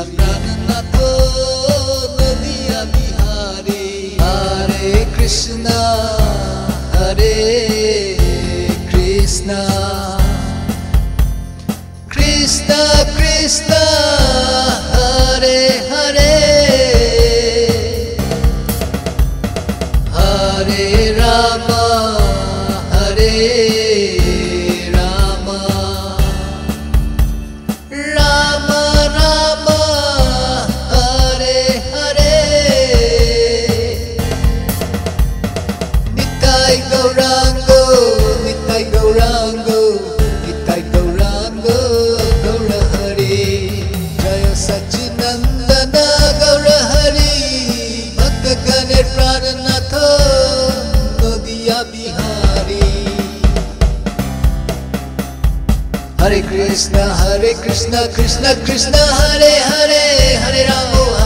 Prananato Nadia Bihari. Hare Krishna, Hare Krishna, Krishna Krishna, Hare Hare, Hare Rama, Hare Rama, Rama Rama, Hare Hare. Nitai Gaurango, Nitai Gaurango, Nitai Gaurango, Gaura Hari. Jaya Sachinandana Gaura Hari. Bhakta Gane Prananato Nadia Bihari. Hare Krishna, Krishna Krishna, Hare Hare, Hare Rama.